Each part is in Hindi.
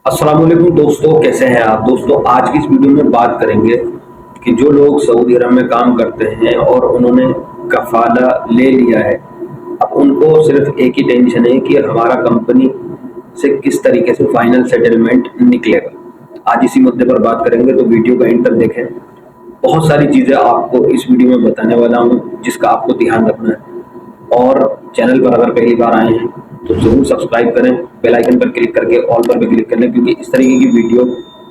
अस्सलाम वालेकुम दोस्तों, कैसे हैं आप दोस्तों। आज की इस वीडियो में बात करेंगे कि जो लोग सऊदी अरब में काम करते हैं और उन्होंने कफाला ले लिया है, अब उनको सिर्फ एक ही टेंशन है कि हमारा कंपनी से किस तरीके से फाइनल सेटलमेंट निकलेगा। आज इसी मुद्दे पर बात करेंगे, तो वीडियो को एंड तक देखें। बहुत सारी चीज़ें आपको इस वीडियो में बताने वाला हूँ जिसका आपको ध्यान रखना है। और चैनल पर अगर पहली बार आए हैं तो ज़रूर सब्सक्राइब करें, बेल आइकन पर क्लिक करके ऑल पर भी क्लिक कर लें, क्योंकि इस तरीके की वीडियो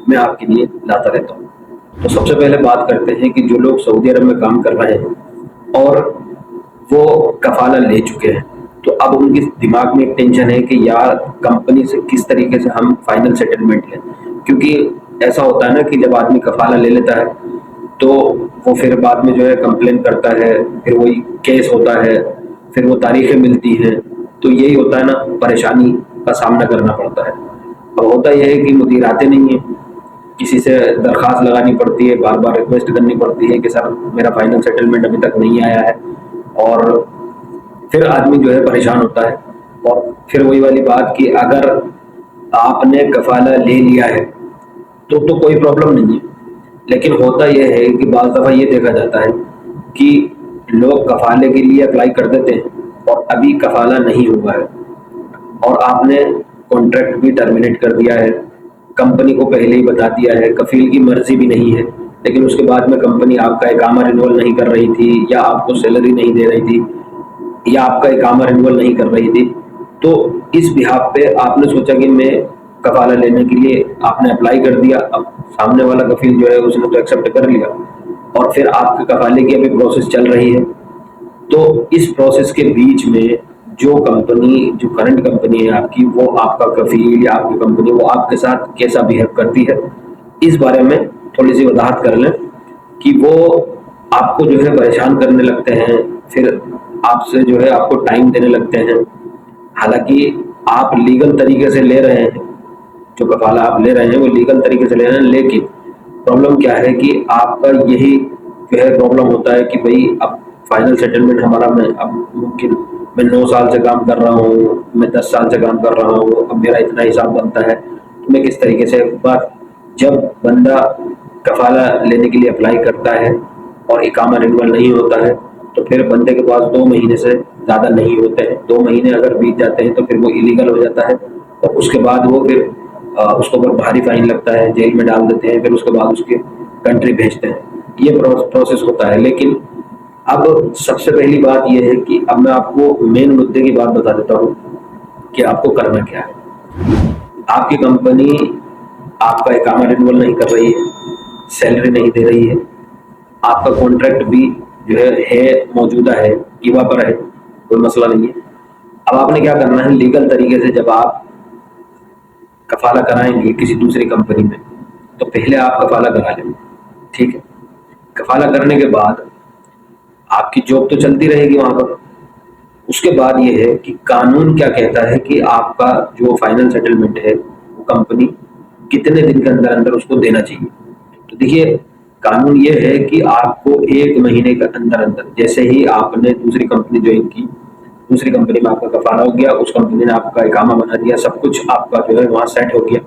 मैं आपके लिए लाता रहता हूँ। तो सबसे पहले बात करते हैं कि जो लोग सऊदी अरब में काम कर रहे हैं और वो कफाला ले चुके हैं, तो अब उनके दिमाग में एक टेंशन है कि यार कंपनी से किस तरीके से हम फाइनल सेटलमेंट लें। क्योंकि ऐसा होता है ना कि जब आदमी कफाला ले लेता है तो वो फिर बाद में जो है कंप्लेन करता है, फिर वही केस होता है, फिर वो तारीखें मिलती हैं, तो यही होता है ना, परेशानी का सामना करना पड़ता है। अब होता यह है कि मुदीर आते नहीं है, किसी से दरख्वास्त लगानी पड़ती है, बार बार रिक्वेस्ट करनी पड़ती है कि सर मेरा फाइनल सेटलमेंट अभी तक नहीं आया है, और फिर आदमी जो है परेशान होता है। और फिर वही वाली बात कि अगर आपने कफाला ले लिया है तो कोई प्रॉब्लम नहीं है, लेकिन होता यह है कि बाज़ दफ़ा ये देखा जाता है कि लोग कफाले के लिए अप्लाई कर देते हैं और अभी कफाला नहीं हुआ है और आपने कॉन्ट्रैक्ट भी टर्मिनेट कर दिया है, कंपनी को पहले ही बता दिया है, कफ़ील की मर्ज़ी भी नहीं है, लेकिन उसके बाद में कंपनी आपका इकामा रिन्यूअल नहीं कर रही थी, या आपको सैलरी नहीं दे रही थी, या आपका इकामा रिन्यूअल नहीं कर रही थी। तो इस बिहाफ पे आपने सोचा कि मैं कफाला लेने के लिए आपने अप्लाई कर दिया। अब सामने वाला कफील जो है उसने तो एक्सेप्ट कर लिया और फिर आपके कफाले की अभी प्रोसेस चल रही है। तो इस प्रोसेस के बीच में जो कंपनी, जो करंट कंपनी है आपकी, वो आपका कफील या आपकी कंपनी वो आपके साथ कैसा बिहेव करती है, इस बारे में थोड़ी सी वजाहत कर लें कि वो आपको जो है परेशान करने लगते हैं, फिर आपसे जो है आपको टाइम देने लगते हैं। हालांकि आप लीगल तरीके से ले रहे हैं, जो कफाला आप ले रहे हैं वो लीगल तरीके से ले रहे हैं, लेकिन प्रॉब्लम क्या है कि आपका यही जो है प्रॉब्लम होता है कि भाई अब फाइनल सेटलमेंट हमारा, मैं अब मुमकिन मैं 9 साल से काम कर रहा हूँ, मैं 10 साल से काम कर रहा हूँ, अब मेरा इतना हिसाब बनता है, तो मैं किस तरीके से। बात जब बंदा कफाला लेने के लिए अप्लाई करता है और इकामा रिन्यूअल नहीं होता है, तो फिर बंदे के पास 2 महीने से ज़्यादा नहीं होते हैं। 2 महीने अगर बीत जाते हैं तो फिर वो इलीगल हो जाता है और उसके बाद वो फिर उसके ऊपर भारी फाइन लगता है, जेल में डाल देते हैं, फिर उसके बाद उसके कंट्री भेजते हैं। ये प्रोसेस होता है। लेकिन अब सबसे पहली बात यह है कि अब मैं आपको मेन मुद्दे की बात बता देता हूँ कि आपको करना क्या है। आपकी कंपनी आपका इकामा रिन्यूअल नहीं कर रही है, सैलरी नहीं दे रही है, आपका कॉन्ट्रैक्ट भी जो है मौजूदा है, ईवा पर है, कोई मसला नहीं है। अब आपने क्या करना है, लीगल तरीके से जब आप कफाला कराएंगे किसी दूसरी कंपनी में, तो पहले आप कफाला करा लें, ठीक है। कफाला करने के बाद आपकी जॉब तो चलती रहेगी वहां पर। उसके बाद ये है कि कानून क्या कहता है कि आपका जो फाइनल सेटलमेंट है वो कंपनी कितने दिन के अंदर अंदर उसको देना चाहिए। तो देखिए, कानून ये है कि आपको 1 महीने के अंदर अंदर, जैसे ही आपने दूसरी कंपनी ज्वाइन की, दूसरी कंपनी में आपका कफाला हो गया, उस कंपनी ने आपका इकामा बना दिया, सब कुछ आपका जो है वहाँ सेट हो गया।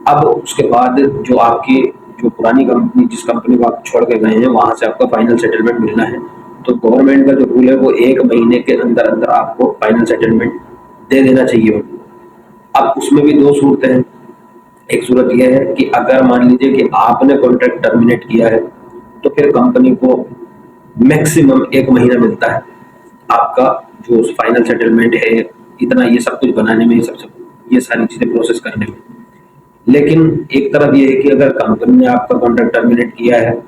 अब उसके बाद जो आपकी जो पुरानी कंपनी, जिस कंपनी को आप छोड़ के गए हैं, वहाँ से आपका फाइनल सेटलमेंट मिलना है। तो गवर्नमेंट का जो रूल है वो 1 महीने के अंदर अंदर आपको फाइनल सेटलमेंट दे देना चाहिए। अब उसमें भी दो सूरतें हैं। एक सूरत यह है कि अगर मान लीजिए कि आपने कॉन्ट्रैक्ट टर्मिनेट किया है, तो फिर कंपनी को मैक्सिमम 1 महीना मिलता है आपका जो फाइनल सेटलमेंट है, इतना ये सब कुछ बनाने में, ये सारी चीज़ें प्रोसेस करने में। लेकिन एक तरफ ये है कि अगर कंपनी ने आपका कॉन्ट्रैक्ट टर्मिनेट किया है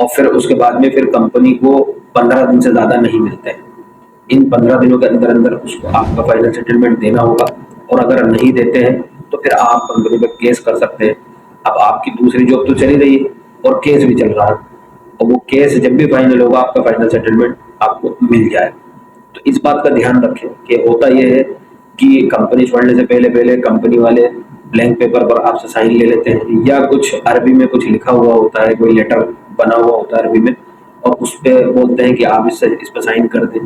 और फिर उसके बाद में फिर कंपनी को 15 दिन से ज़्यादा नहीं मिलते हैं, इन 15 दिनों के अंदर अंदर उसको आपका फाइनल सेटलमेंट देना होगा। और अगर नहीं देते हैं तो फिर आप कंपनी पर केस कर सकते हैं। अब आपकी दूसरी जॉब तो चली रही है और केस भी चल रहा है, और वो केस जब भी फाइनल होगा आपका फाइनल सेटलमेंट आपको मिल जाए। तो इस बात का ध्यान रखें कि होता यह है कि कंपनी छोड़ने से पहले पहले कंपनी वाले ब्लैंक पेपर पर आपसे साइन ले लेते हैं, या कुछ अरबी में कुछ लिखा हुआ होता है, कोई लेटर बना हुआ होता है अरबी में, और उस पर बोलते हैं कि आप इस पर साइन कर दें।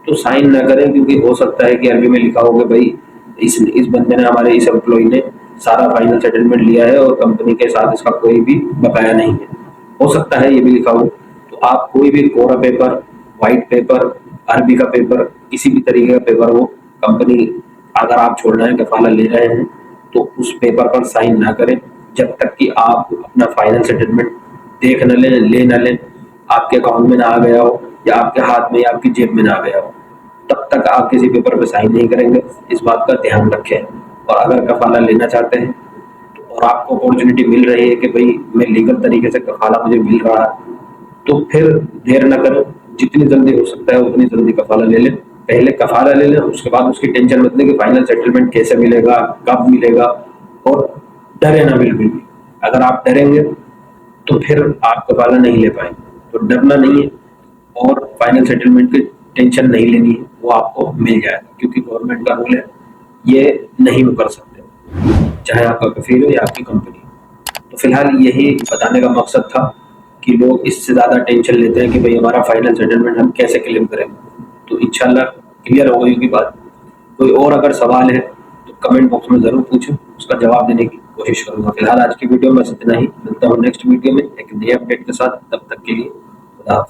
तो साइन ना करें, क्योंकि हो सकता है कि अरबी में लिखा होगा भाई इस बंदे ने, हमारे इस एम्प्लॉय ने सारा फाइनल सेटलमेंट लिया है और कंपनी के साथ इसका कोई भी बकाया नहीं है। हो सकता है ये भी लिखा हो। तो आप कोई भी कोरा पेपर, व्हाइट पेपर, अरबी का पेपर, किसी भी तरीके का पेपर हो, कंपनी अगर आप छोड़ना है, कफाला ले रहे हैं, तो उस पेपर पर साइन ना करें जब तक कि आप अपना फाइनल सेटलमेंट देख न लें, ले न लें, आपके अकाउंट में ना आ गया हो या आपके हाथ में या आपकी जेब में ना आ गया हो। तब तक आप किसी पेपर पे साइन नहीं करेंगे, इस बात का ध्यान रखें। और अगर कफाला लेना चाहते हैं और आपको अपॉर्चुनिटी मिल रही है कि भाई मैं लीगल तरीके से कफाला मुझे मिल रहा है, तो फिर देर न करें, जितनी जल्दी हो सकता है उतनी जल्दी कफाला ले लें। पहले कफाला ले लें, उसके बाद उसकी टेंशन मत लें कि फाइनल सेटलमेंट कैसे मिलेगा, कब मिलेगा, और डरे ना बिल्कुल भी। अगर आप डरेंगे तो फिर आप कफाला नहीं ले पाएंगे। तो डरना नहीं है और फाइनल सेटलमेंट की टेंशन नहीं लेनी है, वो आपको मिल जाएगा, क्योंकि गवर्नमेंट का रूल है, ये नहीं वो कर सकते, चाहे आपका कफील हो या आपकी कंपनी। तो फिलहाल यही बताने का मकसद था कि लोग इससे ज़्यादा टेंशन लेते हैं कि भाई हमारा फाइनल सेटलमेंट हम कैसे क्लेम करेंगे। तो इंशाल्लाह क्लियर हो गई होगी बात। कोई और अगर सवाल है तो कमेंट बॉक्स में ज़रूर पूछो, उसका जवाब देने की कोशिश करूँगा। फिलहाल आज की वीडियो में बस इतना ही, मिलता हूँ नेक्स्ट वीडियो में एक नए अपडेट के साथ। तब तक के लिए खुदा हाफिज़।